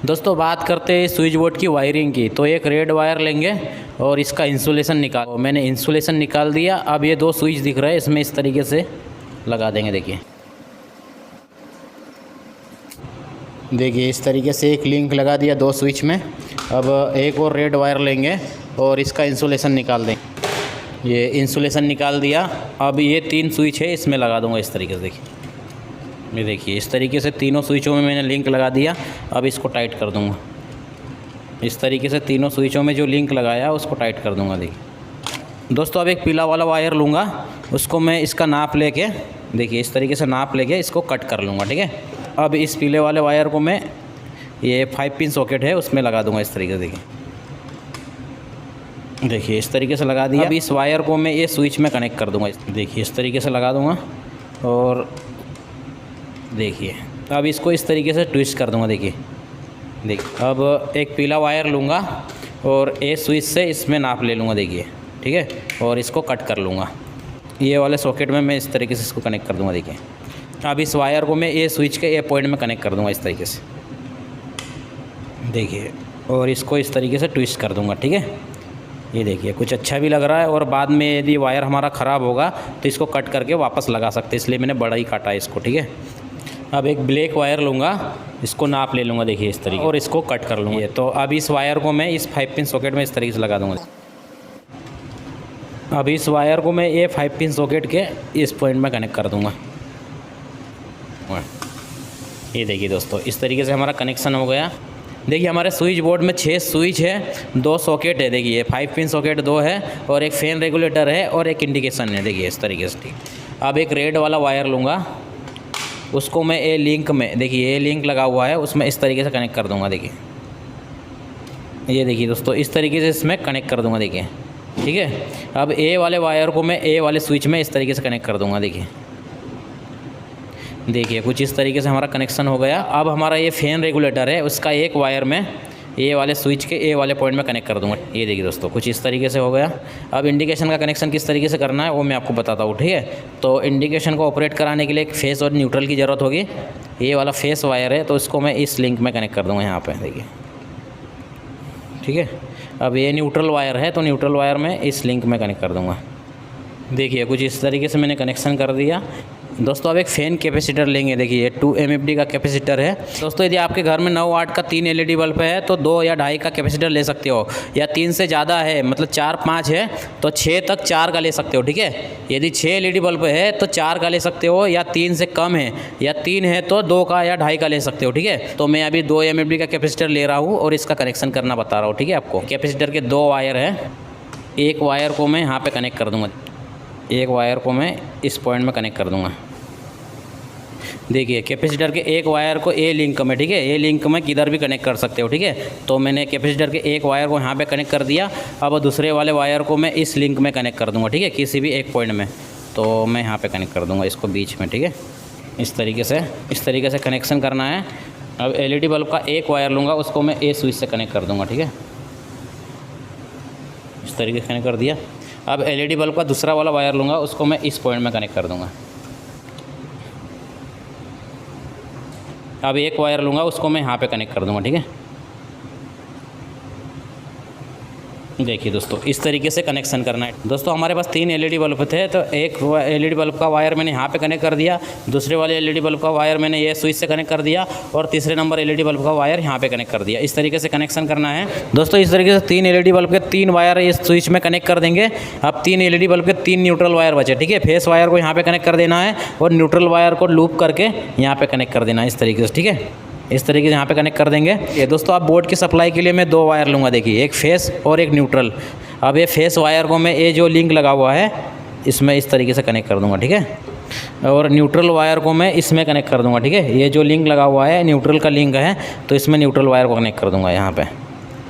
दोस्तों बात करते हैं स्विच बोर्ड की वायरिंग की। तो एक रेड वायर लेंगे और इसका इंसुलेशन निकाल, मैंने इंसुलेशन निकाल दिया। अब ये दो स्विच दिख रहे हैं, इसमें इस तरीके से लगा देंगे। देखिए इस तरीके से एक लिंक लगा दिया दो स्विच में। अब एक और रेड वायर लेंगे और इसका इंसुलेशन निकाल देंगे। ये इंसुलेशन निकाल दिया। अब ये तीन स्विच है, इसमें लगा दूंगा इस तरीके से। ये देखिए इस तरीके से तीनों स्विचों में मैंने लिंक लगा दिया। अब इसको टाइट कर दूंगा इस तरीके से। तीनों स्विचों में जो लिंक लगाया उसको टाइट कर दूंगा। देखिए दोस्तों अब एक पीला वाला वायर लूँगा, उसको मैं इसका नाप लेके, देखिए इस तरीके से नाप लेके इसको कट कर लूँगा। ठीक है, अब इस पीले वाले वायर को मैं, ये 5 पिन सॉकेट है, उसमें लगा दूंगा इस तरीके से। देखिए इस तरीके से लगा दिया। अब इस वायर को मैं ये स्विच में कनेक्ट कर दूंगा। देखिए इस तरीके से लगा दूंगा और देखिए अब इसको इस तरीके से ट्विस्ट कर दूंगा। देखिए अब एक पीला वायर लूँगा और ए स्विच से इसमें नाप ले लूँगा। देखिए ठीक है, और इसको कट कर लूँगा। ये वाले सॉकेट में मैं इस तरीके से इसको कनेक्ट कर दूँगा। देखिए अब इस वायर को मैं ए स्विच के ए पॉइंट में कनेक्ट कर दूँगा इस तरीके से। देखिए और इसको इस तरीके से ट्विस्ट कर दूँगा। ठीक है, ये देखिए कुछ अच्छा भी लग रहा है। और बाद में यदि वायर हमारा ख़राब होगा तो इसको कट करके वापस लगा सकते हैं, इसलिए मैंने बड़ा ही काटा है इसको। ठीक है, अब एक ब्लैक वायर लूँगा, इसको नाप ले लूँगा। देखिए इस तरीके, और इसको कट कर लूँगा। तो अब इस वायर को मैं इस 5 पिन सॉकेट में इस तरीके से लगा दूँगा। अब इस वायर को मैं ये 5 पिन सॉकेट के इस पॉइंट में कनेक्ट कर दूँगा। ये देखिए दोस्तों इस तरीके से हमारा कनेक्शन हो गया। देखिए हमारे स्विच बोर्ड में 6 स्विच है, 2 सॉकेट है। देखिए 5 पिन सॉकेट 2 है और एक फैन रेगुलेटर है और एक इंडिकेशन है। देखिए इस तरीके से। ठीक, अब एक रेड वाला वायर लूँगा, उसको मैं ए लिंक में, देखिए ए लिंक लगा हुआ है, उसमें इस तरीके से कनेक्ट कर दूँगा। देखिए ये देखिए दोस्तों इस तरीके से इसमें कनेक्ट कर दूँगा। देखिए ठीक है, अब ए वाले वायर को मैं ए वाले स्विच में इस तरीके से कनेक्ट कर दूँगा। देखिए कुछ इस तरीके से हमारा कनेक्शन हो गया। अब हमारा ये फैन रेगुलेटर है, उसका एक वायर में ए वाले स्विच के ए वाले पॉइंट में कनेक्ट कर दूंगा। ये देखिए दोस्तों कुछ इस तरीके से हो गया। अब इंडिकेशन का कनेक्शन किस तरीके से करना है वो मैं आपको बताता हूँ। ठीक है, तो इंडिकेशन को ऑपरेट कराने के लिए एक फेस और न्यूट्रल की ज़रूरत होगी। ये वाला फेस वायर है, तो इसको मैं इस लिंक में कनेक्ट कर दूँगा यहाँ पर। देखिए ठीक है, अब ये न्यूट्रल वायर है, तो न्यूट्रल वायर में इस लिंक में कनेक्ट कर दूँगा। देखिए कुछ इस तरीके से मैंने कनेक्शन कर दिया। दोस्तों अब एक फ़ैन कैपेसिटर लेंगे। देखिए 2 MFD का कैपेसिटर है। दोस्तों यदि आपके घर में 9 वाट का 3 LED बल्ब है तो 2 या 2.5 का कैपेसिटर ले सकते हो, या 3 से ज़्यादा है, मतलब 4-5 है तो 6 तक 4 का ले सकते हो। ठीक है, यदि 6 LED बल्ब है तो 4 का ले सकते हो, या 3 से कम है या 3 है तो 2 का या 2.5 का ले सकते हो। ठीक है, तो मैं अभी 2 MFD का कैपेसिटर ले रहा हूँ और इसका कनेक्शन करना बता रहा हूँ। ठीक है, आपको कैपेसिटर के 2 वायर हैं। एक वायर को मैं यहाँ पर कनेक्ट कर दूँगा, एक वायर को मैं इस पॉइंट में कनेक्ट कर दूँगा। देखिए कैपेसिटर के एक वायर को ए लिंक में, ठीक है, ए लिंक में किधर भी कनेक्ट कर सकते हो। ठीक है, तो मैंने कैपेसिटर के एक वायर को यहाँ पे कनेक्ट कर दिया। अब दूसरे वाले वायर को मैं इस लिंक में कनेक्ट कर दूँगा। ठीक है, किसी भी एक पॉइंट में, तो मैं यहाँ पे कनेक्ट कर दूँगा इसको बीच में। ठीक है, इस तरीके से कनेक्शन करना है। अब LED बल्ब का एक वायर लूँगा, उसको मैं ए स्विच से कनेक्ट कर दूँगा। ठीक है, इस तरीके से कनेक्ट कर दिया। अब LED बल्ब का दूसरा वाला वायर लूँगा, उसको मैं इस पॉइंट में कनेक्ट कर दूँगा। अब एक वायर लूँगा, उसको मैं यहाँ पे कनेक्ट कर दूँगा। ठीक है, देखिए दोस्तों इस तरीके से कनेक्शन करना है। दोस्तों हमारे पास 3 LED बल्ब थे, तो एक LED बल्ब का वायर मैंने यहाँ पे कनेक्ट कर दिया, दूसरे वाले LED बल्ब का वायर मैंने ये स्विच से कनेक्ट कर दिया, और तीसरे नंबर LED बल्ब का वायर यहाँ पे कनेक्ट कर दिया। इस तरीके से कनेक्शन करना है दोस्तों। इस तरीके से 3 LED बल्ब के 3 वायर इस स्विच में कनेक्ट कर देंगे। अब 3 LED बल्ब के 3 न्यूट्रल वायर बचे। ठीक है, फेस वायर को यहाँ पर कनेक्ट कर देना है और न्यूट्रल वायर को लूप करके यहाँ पर कनेक्ट कर देना है इस तरीके से। ठीक है, इस तरीके से यहाँ पे कनेक्ट कर देंगे। ये दोस्तों आप बोर्ड की सप्लाई के लिए मैं 2 वायर लूँगा। देखिए एक फेस और एक न्यूट्रल। अब ये फेस वायर को मैं ये जो लिंक लगा हुआ है इसमें इस तरीके से कनेक्ट कर दूँगा। ठीक है, और न्यूट्रल वायर को मैं इसमें कनेक्ट कर दूँगा। ठीक है, ये जो लिंक लगा हुआ है न्यूट्रल का लिंक है, तो इसमें न्यूट्रल वायर को कनेक्ट कर दूँगा यहाँ पर।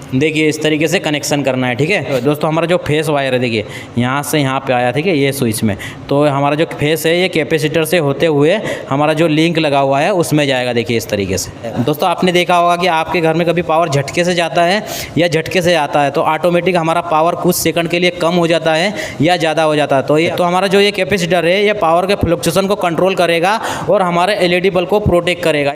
देखिए इस तरीके से कनेक्शन करना है। ठीक है दोस्तों, हमारा जो फेस वायर है देखिए यहाँ से यहाँ पे आया, ठीक है, ये स्विच में, तो हमारा जो फेस है ये कैपेसिटर से होते हुए हमारा जो लिंक लगा हुआ है उसमें जाएगा। देखिए इस तरीके से। दोस्तों आपने देखा होगा कि आपके घर में कभी पावर झटके से जाता है या झटके से आता है, तो ऑटोमेटिक हमारा पावर कुछ सेकंड के लिए कम हो जाता है या ज़्यादा हो जाता है। तो हमारा जो ये कैपेसिटर है ये पावर के फ्लक्चुएशन को कंट्रोल करेगा और हमारे LED बल्ब को प्रोटेक्ट करेगा।